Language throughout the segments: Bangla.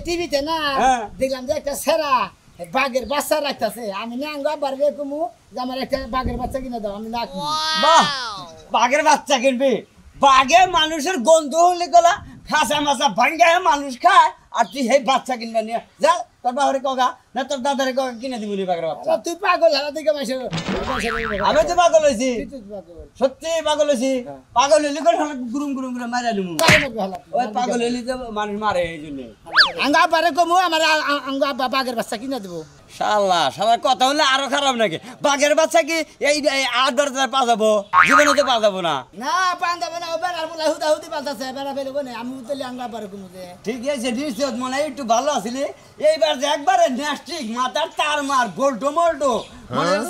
টিভিতে না দেখলাম যে একটা সেরা বাঘের বাচ্চা রাখতেছে। আমি না বাড়বে কুমু যে আমার একটা বাঘের বাচ্চা কিনে দাও। আমি না বাঘের বাচ্চা কিনবি? বাঘে মানুষের গন্ধ হলে গলা খাঁচা মাছা ভাঙ্গা মানুষ খায়, আর তুই সেই বাচ্চা কিনবে নিয়ে যা। তোর বাবারে কগা না তোর দাদারে কগা কিনে দিবি বাঘের বাচ্চা? তুই পাগল হারা দিকে মাসে। আমি তো পাগল হয়েছি, সত্যি পাগল হয়েছি। পাগল হইলে গুরুম গুরুম করে মারা দিবো। ওই পাগল হইলে তো মানুষ মারে, এই জন্য আঙ্গা আব্বারে কমু আমার আঙ্গা আব্বা বাঘের বাচ্চা কিনে দেবো। শালার কথা হলে আরো খারাপ নাকি? বাঘের বাচ্চা কি এই ৮-১০ পা যাবো? জীবনে তো পা যাবো না। না পান যাবো না, বেড়ার বলে হুদা হুদি পাল্টাছে, বেড়া ফেলবো না। আমি উঠলে আঙ্গা আব্বারে কমু যে ঠিক আছে নিশ্চয় মনে হয় একটু ভালো আসলে। এইবার যে একবারে ন্যাস্টিক মাথার তার মার গোল্টো মোল্টো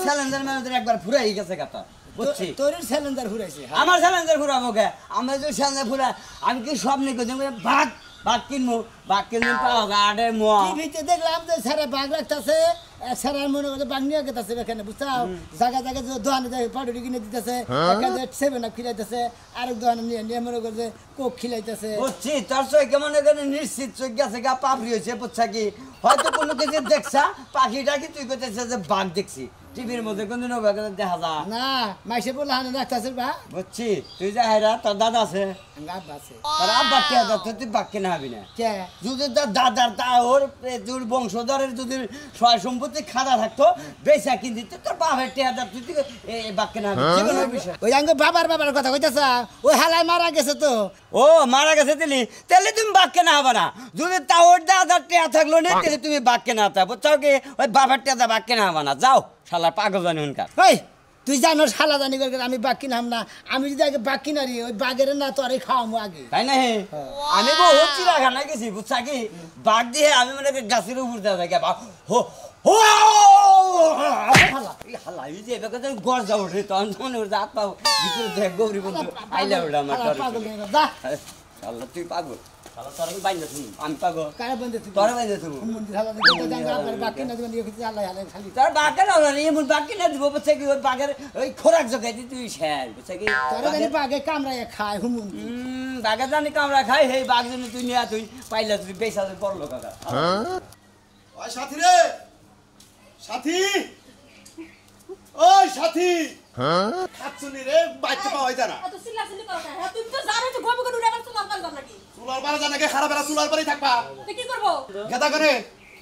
স্যালেন্ডার ম্যানেজার একবার ফুরাই গেছে কথা, বুঝছি? তোর স্যালেন্ডার ফুরাইছে। আমার স্যালেন্ডার ফুরাবো কে? আমরা যে স্যালেন্ডার ফুরা আমি কি সব নিয়ে ভাগ ভাগ কিনবো, ভাগ কিনবো পাও গাড়ে টিভিতে দেখলাম যে সারা বাঘ রাখতেছে, সারার মনে করছে বাঘ নিয়ে গেছে এখানে, বুঝছাও? জায়গা জায়গা দোকানে যায় পাউডারি কিনে দিতেছে, এখানে 7 আপ খিলাইতেছে, আরেক দোকানে নিয়ে নিয়ে মনে করছে কোক খিলাইতেছে। বুঝছি তোর চোখ কেমন এখানে নিশ্চিত চোখ গেছে গা পাপড়ি হয়েছে, বুঝছা কি? হয়তো কোনো কিছু দেখছা পাখিটা কি তুই করতেছে যে বাঘ দেখছি টিভির মধ্যে কোনদিন দেখা যা না। মাইসে বলে হানে রাখতেছে বা বুঝছি তুই যা হেরা তোর দাদা আছে, আছে তোর আব্বা কে তুই বাঘ কেনা হবি না কে? যদি তোর দাদার তা ওর তোর বংশধরের যদি সয় সম্পত্তি খাদা থাকতো বেচা কিনতি তোর বাপের টেহাদা তুই বাঘ কেনা হবি জীবনের বিষয়। ওই আঙ্গ বাবার কথা কইতেছ, ওই হালাই মারা গেছে তো। ও মারা গেছে তাহলে তুমি বাঘ কেনা হবে না। যদি তা ওর দাদার টেহা থাকলো না তাহলে তুমি বাঘ কেনা হতে বুঝছো কি? ওই বাপের টেহা বাঘ কেনা হবে না। যাও শালা পাগল জানি হুনকার। ওই তুই জানো শালা জানি করে আমি বাঘ কিনাম না। আমি যদি আগে বাঘ কিনারি ওই বাঘের না তো আরে খাওয়ামো আগে, তাই না? আমি বহুত চিড়াখানা গেছি বুঝছা কি? বাঘ দিয়ে আমি মানে গাছের উপর দেওয়া থাকে বাঘ হো হো গরজা উঠে তখন মনে উঠে হাত পাবো ভিতরে দেখ গৌরী বন্ধু আইলা উঠে আমার তুই পাগল আমি পাগল তোর বাইন্দে তুমি তোর বাঘে না এমন বাঘ কিনা দিব বুঝছে কি? ওই বাঘের ওই খোরাক জোগাই দি তুই শেষ বুঝছে কি? বাঘে কামড়ায় খায় হুমুন বাঘে জানি কামড়া খাই সেই বাঘ জন্য তুই নিয়ে তুই পাইলা তুই বেসা পড়লো কাকা। ওই সাথী রে সাথী, ওই সাথী খাচ্ছুনি রে বাইতে পাওয়া যায় না। এত চিল্লাচিল্লি করো কেন? হ্যাঁ তুমি তো জানোই তো গবি করে উড়ে আবার চুলার পাল দাও নাকি? চুলার পারে জানা কে খারাপ এরা চুলার পারেই থাকবা। তো কি করব? গেদা করে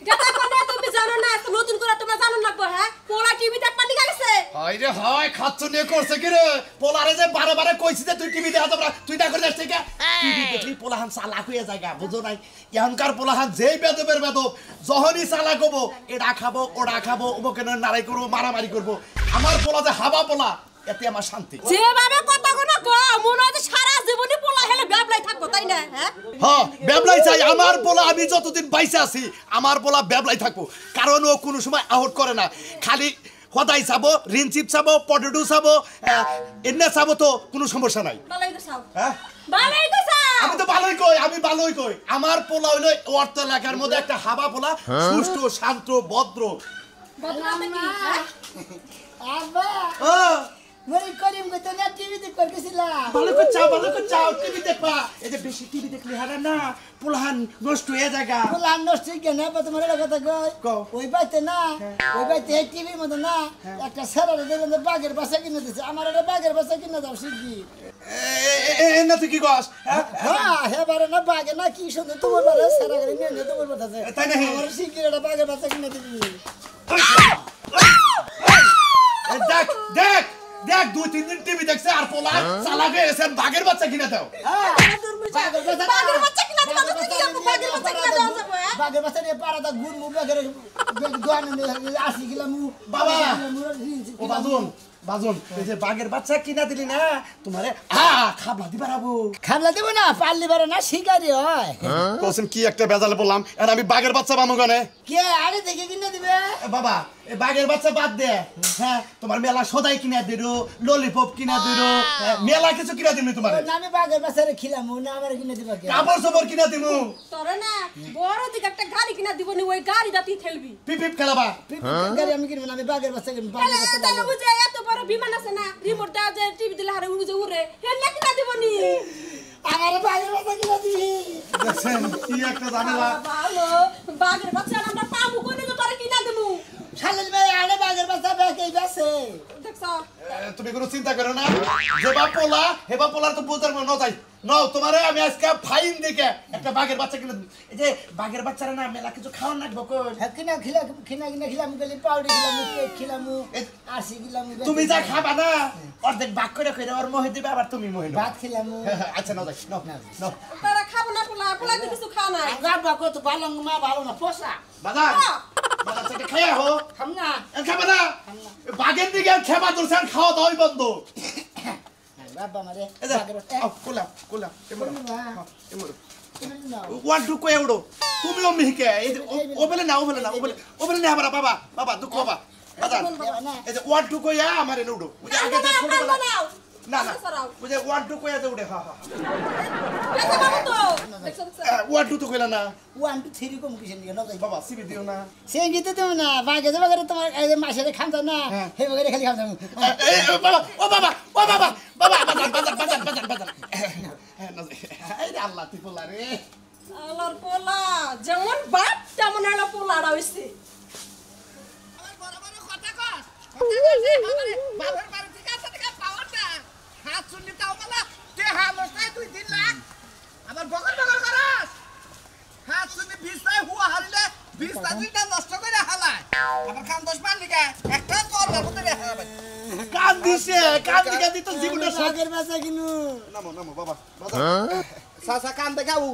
গেদা কোনে তুমি জানো না? এত নতুন করে তোমরা জানো লাগবে। হ্যাঁ পোলা টিভি দেখ পানি গেছে। হাই রে হাই খাচ্ছুনি করছে কি রে? পোলারে যে বারে বারে কইছি যে তুই টিভি দেখা তোমরা তুই না করে যাস ঠিক আছে? টিভি দেখলি পোলাহান চালাক হয়ে জায়গা বুঝো নাই? এখনকার পোলাহান যেই বেদবের বেদব যখনই চালাক হবো এটা খাবো ওটা খাবো ওকে নাড়াই করবো মারামারি করবো। আমার পোলা যে হাবা পোলা এতে আমার শান্তি। যেভাবে কথা কোনা কো মনে হয় সারা জীবনই পোলা হেলে ব্যাবলাই থাকবো তাই না? হ্যাঁ ব্যাবলাই চাই আমার পোলা। আমি যতদিন বাইসে আছি আমার পোলা ব্যাবলাই থাকবো, কারণ ও কোনো সময় আউট করে না। খালি হদাই চাবো, রিনচিপ চাবো, পটেটো চাবো, এনে চাবো তো কোনো সমস্যা নাই। ভালোই তো চাও। হ্যাঁ ভালোই তো চাও। আমি তো ভালোই কই, আমি ভালোই কই। আমার পোলা হইলো অর্থ এলাকার মধ্যে একটা হাবা পোলা, সুষ্ঠু শান্ত ভদ্র। আব্বা ও মরি করিম কইতে না টিভি দেখ করতেছিলাম। ভালো করে চাও টিভি দেখবা। এই যে বেশি টিভি দেখলে হারা না পোলাহান নষ্ট হয়ে জায়গা। পোলাহান নষ্ট কেন? তোমার কথা কই ওই বাইতে না, ওই বাইতে টিভির মধ্যে না একটা সেরারে দেখলাম বাঘের বাচ্চা কিনে দিছে। আমার একটা বাঘের বাচ্চা কিনে দাও শিগগি। না তুই কি কস? হ্যাঁ হেবারে না বাঘে না কি সুন্দর তোমার বারে সেরা করে নিয়ে নিয়ে তোমার বাতাছে তাই না? আমার শিগগি একটা বাঘের বাচ্চা কিনে দিবি। দেখ দেখ দেখ 2-3 দিন টিভি দেখছে আর পোলা চালাক হয়ে গেছে। বাঘের বাচ্চা কিনে দাও। বাঘের বাচ্চা কিনা দিবা তো কি করব? বাঘের বাচ্চা কিনা দাও যাবে। বাঘের বাচ্চা নিয়ে পাড়াটা ঘুর মু বাঘের দোকানে আসি গেলাম বাবা ও বাজন এই যে বাঘের বাচ্চা কিনা দিলি না তোমারে খাবলা দিবা রাবো। খাবলা দিব না পারলি পারে না শিকারি হয়। কোসেন কি একটা বেজালে বললাম আর আমি বাঘের বাচ্চা পামু গানে কে আরে দেখে কিনে দিবে? বাবা এই বাঘের বাচ্চা বাদ দে। হ্যাঁ তোমার মেলা সদাই কিনা দিরো, ললিপপ কিনা দিরো, মেলা কিছু কিনা দিমু তোমারে। আমি বাঘের বাচ্চারে খিলামু না আমার কিনে দিবা কে? কাপড় চোপড় কিনা দিমু। তোরে না বড় দিকে একটা গাড়ি কিনা দিব নি, ওই গাড়িটা তুই ঠেলবি। পিপ পিপ খেলাবা। গাড়ি আমি কিনবো না, আমি বাঘের বাচ্চা কিনবো। বাঘের বাচ্চা তাহলে বুঝে এত বড় বিমান আছে রিমোট দা যে টিভি দিলে হারে উড়ে উড়ে হে নাকি না দিবনি আমার বাঘের বাচ্চা কিনা দিবি দেখছেন কি একটা ঝামেলা ভালো বাঘের বাচ্চা আমরা পাবো কোনে তো তোরে কিনা দেবো খালিল ভাই আরে বাঘের বাচ্চা বেকে বেছে দেখছো তুমি কোনো চিন্তা করো না যেবা পোলা হেবা পোলার তো বুঝার মনে ন যাই নাও তোমারে আমি আজকে ফাইন দেখে একটা বাঘের বাচ্চা কিনে দেব। এই যে বাঘের বাচ্চারা না মেলা কিছু খাওয়ার লাগবে কোন কিনা খিলাম গেলি পাউডি খিলাম কেক খিলাম আরসি খিলাম তুমি যা খাবা না অর্ধেক ভাগ করে কইরা ওর মোহে দিবে আবার তুমি মোহে নাও। ভাত খিলাম আচ্ছা নাও যাই নাও নাও তারা খাবো না পোলা পোলা তো কিছু খাও না গাবা কত ভালো মা ভালো না পোষা বাজার বাজার থেকে খাইয়া হো খাম না খাবা না বাঘের দিকে খেবা দরছেন খাওয়া দাওয়াই বন্ধ। বাবা মারে এই যে কোলা কোলা এমন না ওয়ান টু কো এউডো তুমিও মিহিকে এই যে ও বলে না ও বলে না বাবা বাবা বাবা দুঃখ বাবা বাজার এই যে ওয়ান টু কো ইয়া আমারে নুডো ওই যে আগে ছোট বলা না না ওই যে ওয়ান টু কো ইয়া উড়ে হ্যাঁ হ্যাঁ দেখো বাবু তো দেখছো ওয়ান টু তো কইলা না 1 2 3 কম কিছু নিয়ে না বাবা সিবি দিও না সেই গীতে তো না বাগে বাগে তোমার এই যে মাসের খামতা না হে বাগে খালি খামতা এই বাবা ও বাবা বাবা বাজার হ্যাঁ না এই রে আল্লাহ তুই বলা রে আলার পোলা যেমন বাপ তেমন আলা পোলা হইছে আমার বড় বড় কথা কস বাবার বাড়ি থেকে আসা টাকা পাওয়ার না হাত শুনলি তাও বলা তে হালস নাই 2-3 লাখ আমার বগল করস হাত শুনলি 20 টাকা হুয়া হারিলে 20 টাকা দুইটা নষ্ট করে হালায় আবার খান 10 মান লিখা একটা তোর বাবুতে হালাবে কান দিছে তো জীবনে বাগের বাচ্চা কিনু নামো বাবা বাজার সাসা কান দেখাও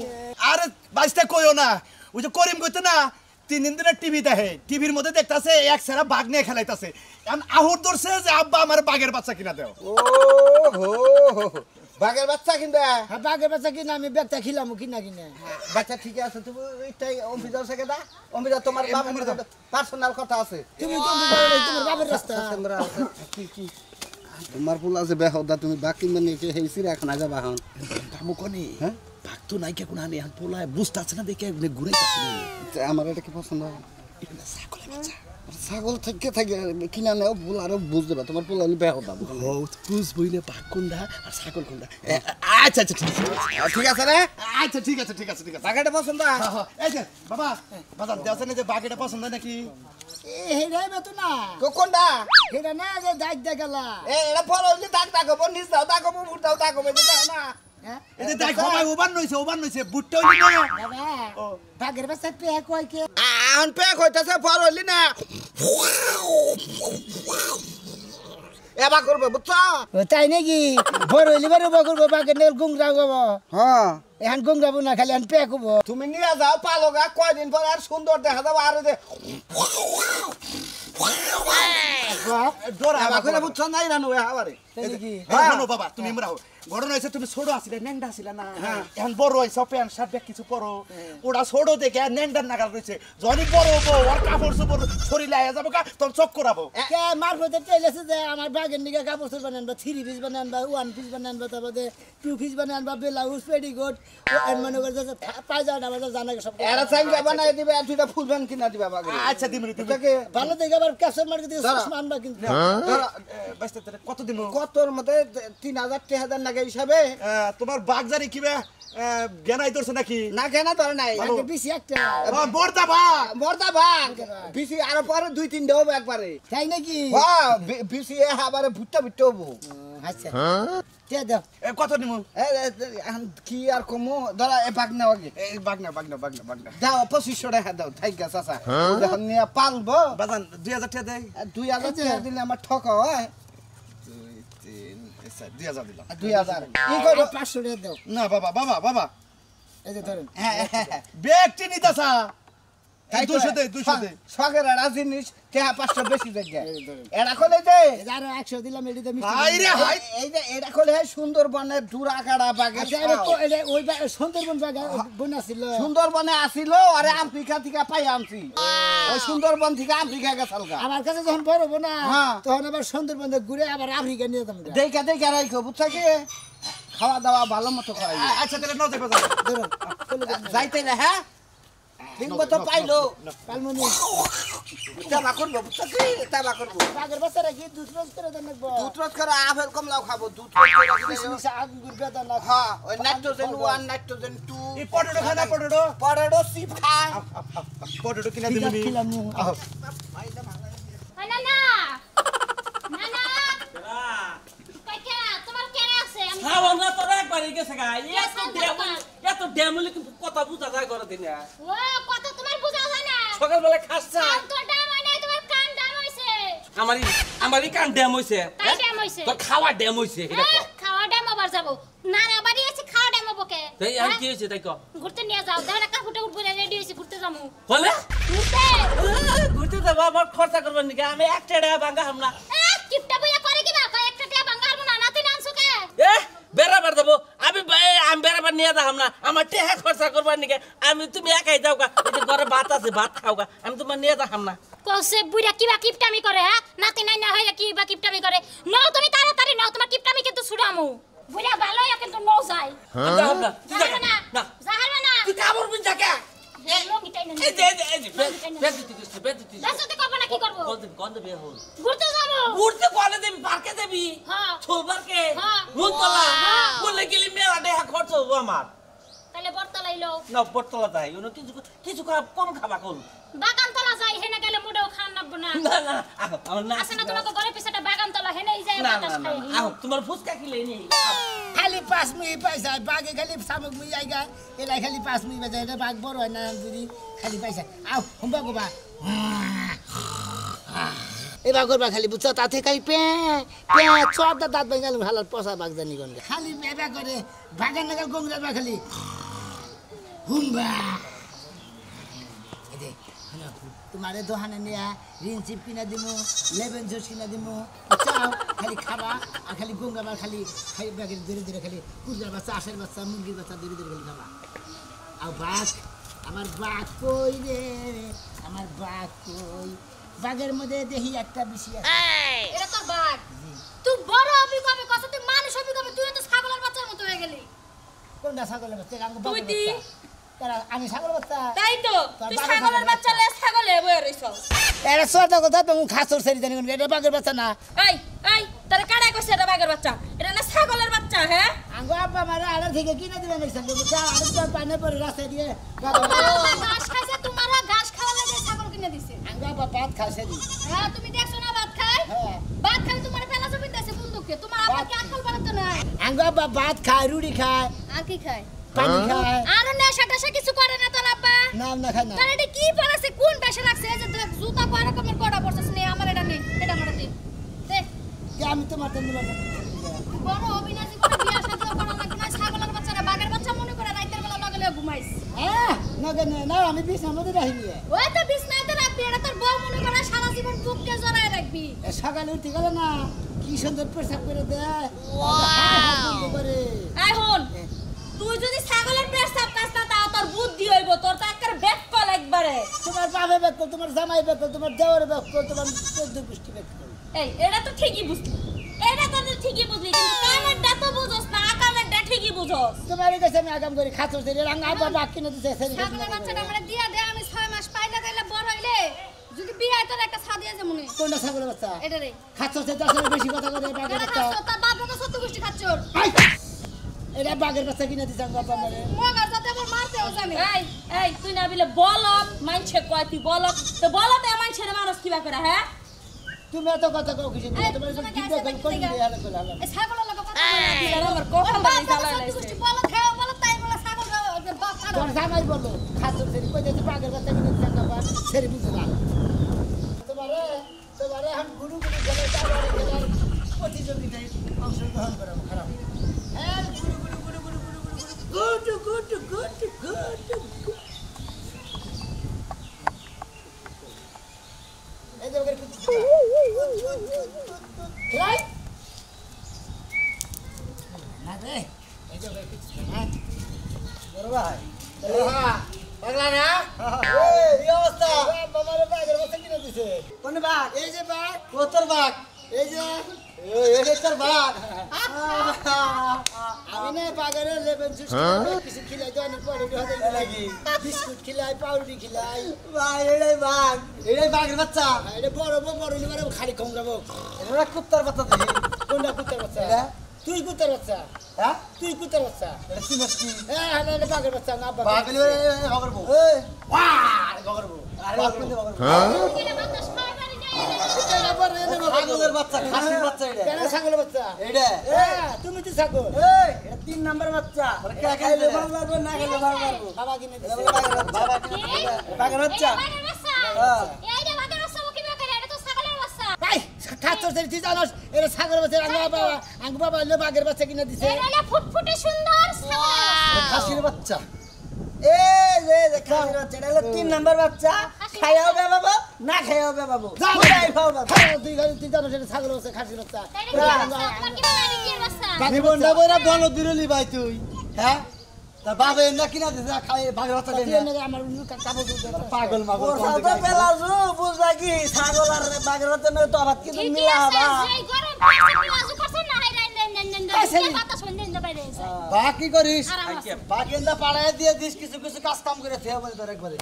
আরে বাইসটা কইও না ওই যে করিম কইতো না 3 দিন ধরে টিভি দেখে টিভির মধ্যে দেখতাছে এক সেরা বাঘ নিয়ে খেলাইতাছে এখন আহুর ধরছে যে আব্বা আমার বাঘের বাচ্চা কিনা দাও ও হো বাগের বাচ্চা কিনবা হ্যাঁ বাগের বাচ্চা কিনা আমি বেগটা খিলাম কিনা কিনা বাচ্চা ঠিক আছে তুমি এইটাই অম্বিদার থেকে দা অম্বিদা তোমার বাবার পার্সোনাল কথা আছে তুমি তোমার বাবার রাস্তা কি তোমার পোলা যে বেহদা তুমি বাকি মানে হেইছি এখন আগে বাহন কামু কোনি হ্যাঁ বাঘ তো নাই কে কোন আনি এখন পোলায় বুঝতাছ না দেখে ঘুরাইতাছে আমার এটা কি পছন্দ এটা ছাগলের বাচ্চা ছাগল থেকে থাকে কিনা নেও পোলা আরো বুঝ দেবা তোমার পোলা হলে বেহদা ও বুঝবই না বাঘ কোনটা আর ছাগল কোনটা আচ্ছা ঠিক আছে রে আচ্ছা ঠিক আছে বাগাটা পছন্দ এই যে বাবা বাজার দেওয়া না যে বাঘ এটা পছন্দ নাকি হেরাই বেতো না কোনটা হেরা না যে দাইত দেখালা এটা পর হইলে দাগ দাগবো নিজ দাও দাগবো বুট দাও দাগবো দাও না হ্যাঁ এই যে দেখো ভাই ওভার নইছে বুটটা হইলি না বাবা বাগের বাচ্চা পেয়ে কয় কে আন পে কইতাছে পর হইলি না এবা করবে বুঝছো তাই নাকি বড় হইলে বড় বকরবো বাগের নেল গুংরা গবো হ্যাঁ এখন গুংরাবো না খালি এখন পেয়ে কবো তুমি নিয়ে যাও পালোগা কয়দিন পর আর সুন্দর দেখা যাবো আর যে ডরা এবা করে বুঝছো নাই রানু আবারে নাকি শোনো বাবা তুমি মরাও ঘটনা হয়েছে তুমি ছোট আসলে নেন্ডা আসলে না এখন বড় হয়েছে প্যান্ট শার্ট ব্যাগ কিছু পরো ওরা ছোট দেখে নেন্ডার নাগাল রয়েছে যখনই বড় হবো ওর কাপড় চোপড় শরীরে আয়া যাবো তখন চক করাবো কে মারফতে টেলেছে যে আমার বাগের নিকে কাপড় চোপড় বানান বা 3 পিস বানান বা 1 পিস বানান বা তারপরে 2 পিস বানান বা ব্লাউজ পেটিকোট মনে করে যে পায়জামা আমাদের জানা সব এরা চাইলে বানাই দিবে আর দুইটা ফুলবান কিনা দিবা বাগে আচ্ছা দিমরি তুমি এটাকে ভালো দেখে আবার ক্যাপচার মার্কেট দিয়ে মান বা কিন্তু বাস্তে কত দিন কতর মধ্যে 3000 3000 নাকি হিসাবে তোমার বাঘ জানি কিবা জ্ঞানাই ধরছে নাকি না কেন ধরে নাই আগে বেশি একটা বর্দা বাঘ মর্দা ভাগ বিসি আর পরে 2-3 দেব একবারে তাই নাকি হ্যাঁ বিসি আবারে ভুট্টা ভুট্টা হবো আচ্ছা তে দাও কত নিমু কি আর কমো ধরা এ বাগ নেওয়া গে এই বাঘ না দাও 2500 টাকা দাও ঠিক আছে চাচা যখন নিয়ে পালবো বাজান 2000 টাকা দেই 2000 টাকা দিলে আমার ঠক হয় 2000 দিলাম 2000 ই এই করো 500 টাকা দাও না বাবা এই যে ধরেন ব্যক্তি নিতাসা 200 দে শখের একটা জিনিস টাকা 500 বেশি দেখে এই ধরেন এটা কোলে দে আর 100 দিলাম এডিতে হাই রে হাই এই যে এটা কোলে সুন্দরবনের দুরা কাড়া বাগে ওই সুন্দরবন জায়গা বনা ছিল সুন্দরবনে আসিল আরে আফ্রিকা থেকে পাই আনছি ওই সুন্দরবন থেকে আফ্রিকা গেছাল গা আমার কাছে যখন বড় না হ্যাঁ। তখন আবার সুন্দরবন ঘুরে আবার আফ্রিকা নিয়ে যেতাম দেখা রাখো বুঝছো কি খাওয়া দাওয়া ভালো মতো করাই আচ্ছা তাহলে নাও যাবে ধরুন যাইতে না হ্যাঁ লিঙ্গ তো পাইলো পালমনি তাবা করবো বুঝছো কি তাবা করবো বাঘের বাচ্চারা কি দুধ রোজ করে দেন নাকবো দুধ রস করে আপেল কমলাও খাবো দুধ কিশমিশ আঙ্গুর বেদানা না হ্যাঁ ওই নাইট্রোজেন 1 নাইট্রোজেন 2 এই পটেটো খানা পটেটো পটেটো চিপ খায় পটেটো কিনা দিবি খিলাম না না না না কাকা তোমার কেন আছে আমি খাওয়া না তোর একবারই গেছে গা এত ড্যামুলি কথা বুঝা যায় করে দিনে ও কত তোমার বুঝা হয় না সকালবেলা খাসছা তো ডাম হয় না তোমার কান ডাম হইছে আমারই কান ড্যাম হইছে তাই ডাম হইছে তোর খাওয়া ড্যাম হইছে এটা কো খাওয়া ডাম আবার যাব না না বাড়ি আছে খাওয়া ডাম বকে তাই আর কি হইছে তাই কো ঘুরতে নিয়ে যাও দেখো না কাকুটা উঠবো রেডি হইছে ঘুরতে যামু বলে ঘুরতে ঘুরতে যাব আবার খরচা করবেন নাকি আমি একটা টাকা ভাঙা হামনা কিপটা বইয়া করে কি বা একটা টাকা বাঙ্গাল না নাতে নানছো কে এ বেরাবার দেবো আমি বেরাবার নিয়ে যাম না আমার টেহা খরচা করবার নাকি আমি তুমি একাই যাও গা এই ঘরে ভাত আছে ভাত খাও গা আমি তোমার নিয়ে যাম না কসে বুইরা কিবা কিপটামি করে হ্যাঁ নাতি নাই না হইলে কিবা কিপটামি করে নাও তুমি তাড়াতাড়ি নাও তোমার কিপটামি কিন্তু ছুড়ামু বুইরা ভালো কিন্তু নও যায় যাও না তুই যা যাবে না না যাবে না তুই কামড় বুঝ যা লঙ্গিটাই না এই যে বেদতি দাসতে কব না কি করব গন্ধ বের হল ঘুরতে যাবো ঘুরতে কোনে দেবি পার্কে দেবি হ্যাঁ ছোল পার্কে হ্যাঁ। মুনতলা হ্যাঁ। বলে গেলি মেলা টাকা খরচ হবো আমার তাহলে বর্তলাইলো না পটতলা তাই ওনো কিছু কম খাবা কল বাগান তলা যাই হেনে গেলে মুডেও খান নাবো না না না আমার না আছে না তোমাকে ঘরে পিছটা বাগান তলা হেনেই যায় না বাতাস না খাই তোমার ফুচকা খেলে নি খালি 5 মিনিট পয়সা বাঘে খালি শামুক মুই আইগা এলাই খালি 5 মিনিট বাজে এটা বাঘ বড় হয় না যদি খালি পয়সা আও হুম্বা গোবা এবার করবা খালি বুঝছো তাতে খালি পে পে চোরটা দাঁত ভাঙাল হালার পচা বাঘ জানি কোন খালি এবা করে বাগান লাগাল গঙ্গা খালি হুম্বা এদে তোমারে দোহানে নিয়া রিন চিপ কিনা দিমু লেবেন জুস কিনা দিমু চাও খালি খাবা আর খালি গঙ্গাবার খালি খাই বাগের ধীরে ধীরে খালি কুকুরের বাচ্চা আশের বাচ্চা মুরগির বাচ্চা ধীরে ধীরে খালি খাবা আর বাঘ আমার বাঘ কই রে আমার বাঘ কই বাঘের মধ্যে দেখি একটা বেশি আছে এটা তো বাঘ তুই বড় অভিজ্ঞতা কত তুই মানুষ অভিজ্ঞতা তুই তো ছাগলের বাচ্চার মতো হয়ে গেলি কোনটা ছাগলের বাচ্চা আমি তুই বাঘের দি। বাচ্চা তারা আমি ছাগলের বাচ্চা তাই তো তোর তুই বাবা ছাগলের ছাগলের বাচ্চা লে ছাগলে বয়ে রইছ এরা সোটা কথা তুমি খাসর সেরি জানি কোন এটা বাঘের বাচ্চা না এই এই তারে কাড়াই কইছে এটা বাঘের বাচ্চা এটা না ছাগলের বাচ্চা হ্যাঁ আঙ্গো আব্বা মারা আড়া থেকে কিনে দিবেন এই সঙ্গে বুঝা আর তো পানে পরে রাস্তা দিয়ে ঘাস খাইছে তোমারও ঘাস খাওয়া লাগে ছাগল কিনে দিছে আঙ্গো আব্বা ভাত খাইছে দি হ্যাঁ তুমি দেখছো না ভাত খায় হ্যাঁ ভাত খাই তোমার ফেলা জমি দিছে বন্দুকে তোমার আবার কি আকল বাড়াতে নাই আঙ্গো আব্বা ভাত খায় রুটি খায় আর কি খায় পানি খায় আর নেশা টেশা কিছু করে না তোর আব্বা নাম না খায় না তোর এটা কি পড়াছে কোন বেশে রাখছে এই যে তুই জুতা কয় রকমের পড়া পড়ছিস নে আমার এটা নেই এটা আমার দে দেখ কি আমি তোমার তো নিবা বড় অবিনাশী করে বিয়া শাদী করা লাগে না ছাগলের বাচ্চারা বাঘের বাচ্চা মনে করে রাতের বেলা লগে লগে ঘুমাইস হ্যাঁ না না আমি বিছানার মধ্যে রাখি ওই তো বিছনাইতে রাখবি এটা তোর বউ মনে করে সারা জীবন বুককে জড়ায় রাখবি সকালে উঠে গেল না কি সুন্দর পেশাব করে দেয় ওয়াও করে এই হন তুই যদি ছাগলের পেশাব কাজ না তাও তোর বুদ্ধি হইব তোর তো একবার ব্যাক কল একবারে তোমার বাবা বেকল তোমার জামাই বেকল তোমার দেওয়ার বেকল তোমার চোদ্দ পুষ্টি বেকল এই এটা তো ঠিকই বুঝলি এটা তো তুই ঠিকই বুঝলি কিন্তু কামেরটা তো বুঝছস না কামেরটা ঠিকই বুঝছস তোমার কাছে আমি আগাম করি খাচ্ছ সেরে রাঙা আব্বা বাক কিনে দিছে সেরে ছাগলের বাচ্চাটা আমরা দিয়া দে আমি 6 মাস পাইলে তাইলে বড় হইলে যদি বিয়ে হয় তোর একটা ছাদি আছে মনে কোনটা ছাগলের বাচ্চা এটা রে খাচ্ছ সে দশের বেশি কথা করে বাঘের এটা বাচ্চা খাচ্ছ তার বাপ তো সত্য গোষ্ঠী খাচ্ছর এটা বাঘের বাচ্চা কিনে দিছে আব্বা মানে মগার যাতে আমার মারতেও জানে এই তুই না বিলে বলত মাইনছে কয় তুই বলত তো বলতে মাইনছে মানুষ কিবা করে হ্যাঁ তুমি এত কথা কও কিছু তোমার কি বেকল কোন দিয়ে হালে কল হালে এই ছাগলের লগে কথা এটা আমার কখন বাড়ি জ্বালা সত্য লাইছে গোষ্ঠী বলো খাও বলো তাই বলো ছাগল বাপ ছাড়ো তোর জামাই বলো খাচ্ছ সেরে কই দিতে বাঘের বাচ্চা কিনে দিছে আব্বা সেরে বুঝে না তোমারে हम গুরু গুরু খেলে যাওয়ার খেলার প্রতিযোগিতায় অংশগ্রহণ করা খারাপ হ্যাঁ গুরু গুরু গুরু গুরু গুরু গুরু গুড এই যে ওকে খেলাই না রে এই যে ওকে হ্যাঁ বড় ভাই পাগলা না এই কি অবস্থা বাবার বাগের বসে কিনে দিছে কোন বাগ এই যে বাগ কোতর বাগ এই যে এই তোর বাগ আমি এনে বাগারে লেবেন জুস খিলাই কিছু খিলাই তো অনেক পড়ে হতে লাগি বিস্কুট খিলাই পাউরুটি খিলাই ভাই এটাই বাঘের বাচ্চা এটা বড় বড় নিবারে খালি কম যাবো এটা কুত্তার বাচ্চা দেখি কোনটা কুত্তার বাচ্চা তুই কুত্তার বাচ্চা হ্যাঁ তুই কুত্তার বাচ্চা এটা কি মাছ কি হ্যাঁ এটা বাঘের বাচ্চা না বাঘের গগর বউ এই ওয়ার গগর বউ আরে বাঘ কোন গগর বউ এটা বাতাস খাই পারি না এটা বড় এনে ছাগলের বাচ্চা খাসির বাচ্চা এটা কেন ছাগলের বাচ্চা এটা হ্যাঁ তুমি তো ছাগল এই এটা 3 নাম্বার বাচ্চা কে খাইলে ভালো পারবো না খাইলে ভালো পারবো বাবা কিনে দিছে বাবা বাঘের বাচ্চা বাঘের বাচ্চা হ্যাঁ এইটা বাঘের বাচ্চা কি করে এটা তো ছাগলের বাচ্চা ভাই খাচ্ছর তুই জানোস এটা ছাগলের বাচ্চা আঙ্গ বাবা হলো বাঘের বাচ্চা কিনে দিছে এটা হলো ফুটফুটে সুন্দর ছাগলের বাচ্চা খাসির বাচ্চা এই যে খাসির বাচ্চা এটা হলো 3 নাম্বার বাচ্চা খাইয়াও বে বাবা না খাইয়াও বে বাবা পুরাই খাও বাবা তুই জানোস এটা ছাগলের বাচ্চা খাসির বাচ্চা তাইলে কি বাচ্চা তোমার কি জানি কি বাচ্চা জীবনটা বইরা বল দিলি ভাই তুই হ্যাঁ তা বাবা এমনা কিনা দিছে খাই বাঘের বাচ্চা তুই দেন এনে আমার কাপড় পাগল মাগল বুঝলা কি ছাগল আর বাঘের বাচ্চা নয় তো আবার কিন্তু ঠিকই মিলা আছে হবা সেই গরম পানি আজু করছ না হাই রাইন বাতাস হইন দিন বাইরে বাকি করিস আরাম আছে বাকি এন্দা পাড়ায় দিয়ে দিস কিছু কিছু কাজ কাম করে থে বলে তোর একবারে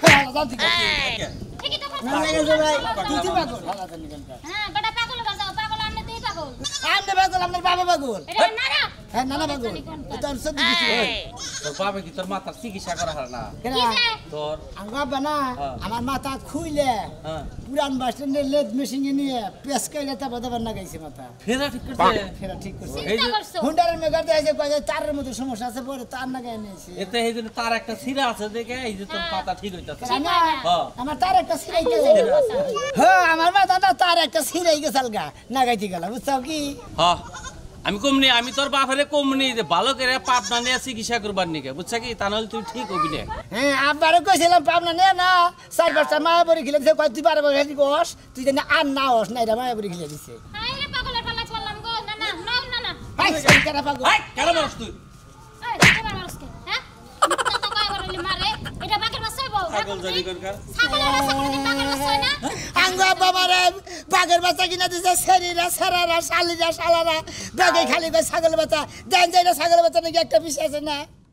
ঠিকই তো না লাগে ভাই তুই কি পাগল ভালো জানি কেন হ্যাঁ বড় পাগল বাজাও পাগল আমনে দেই পাগল আমনে পাগল আমার বাবা পাগল এটা নারা হ্যাঁ নানা পাগল এটা সত্যি কিছু তোর বাবা কি তোর মাথার চিকিৎসা করা হয় না কেন কি যে তোর আঙ্গ বাবা না আমার মাথা খুইলে হ্যাঁ পুরান বাস স্ট্যান্ডে লেদ মেশিন নিয়ে পেস কাইলে তা বাদাবার না গাইছে মাথা ফেরা ঠিক করছে ফেরা ঠিক করছে চিন্তা করছো হুন্ডারের মেগাতে আছে কয়ে তারের মধ্যে সমস্যা আছে পরে তার না গায়ে নিয়েছে এতে এই জন্য তার একটা সিরা আছে দেখে এই যে তোর পাতা ঠিক হইতাছে না হ্যাঁ আমার তার একটা সিরাই গেছে হ্যাঁ আমার মাথাটা তার একটা সিরাই গেছে আলগা না গাইতে গেল বুঝছো কি হ্যাঁ আমি কমনি আমি তোর বাপেরে কমনি যে ভালো করে পাবনা নিয়ে চিকিৎসা করবার নিকে বুঝছ কি তা নাহলে তুই ঠিক হবি না হ্যাঁ আবারও কইছিলাম পাবনা নে না 4 মায়াবরি খেলে দিছে কয় তুই 12 বার হেদি বস তুই জানি আর না হস না এটা মায়াবরি খেলে দিছে হাই রে পাগলের পালা চললাম গো না না না না না ভাই সেই কেন পাগল এই কেন মারছ তুই এই তোমার মারসকে হ্যাঁ তো কয় বললি মারে এটা বাঘের বাচ্চা বউ পাগল জানি করকার ছাগলের বাচ্চা কোনদিন বাঘের বাচ্চা হয় না আঙ্গ বাবারে বাঘের বাচ্চা কিনা দিছে সেরিরা সেরারা শালিরা শালারা ব্যাগে খালি কয় ছাগল বাচ্চা দেন যাইরা ছাগল বাচ্চা নাকি একটা বিষয় আছে না